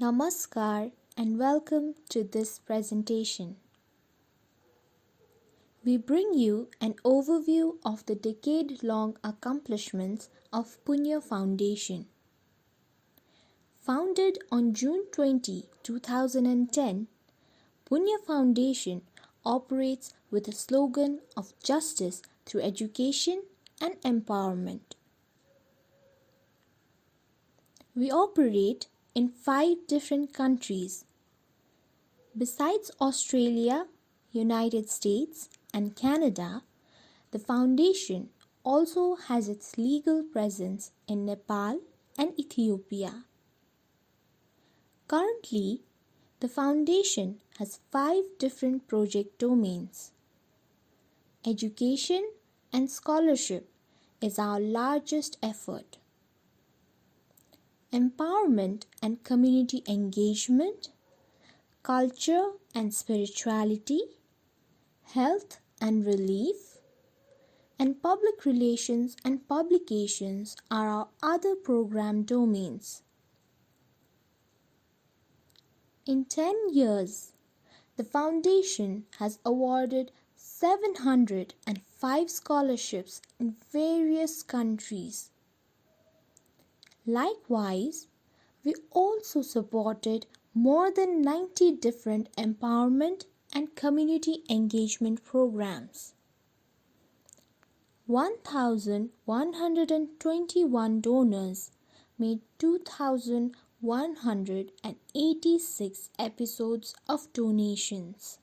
Namaskar and welcome to this presentation. We bring you an overview of the decade-long accomplishments of Punya Foundation. Founded on June 20, 2010, Punya Foundation operates with a slogan of justice through education and empowerment. We operate in 5 different countries. Besides Australia, United States, and Canada, the foundation also has its legal presence in Nepal and Ethiopia. Currently, the foundation has 5 different project domains. Education and scholarship is our largest effort. Empowerment and community engagement, culture and spirituality, health and relief, and public relations and publications are our other program domains. In 10 years, the foundation has awarded 705 scholarships in various countries. Likewise, we also supported more than 90 different empowerment and community engagement programs. 1,121 donors made 2,186 episodes of donations.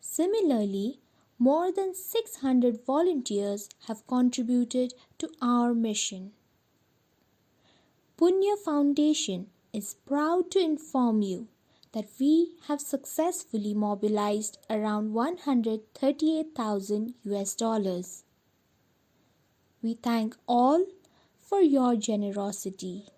Similarly, more than 600 volunteers have contributed to our mission. Punya Foundation is proud to inform you that we have successfully mobilized around $138,000. We thank all for your generosity.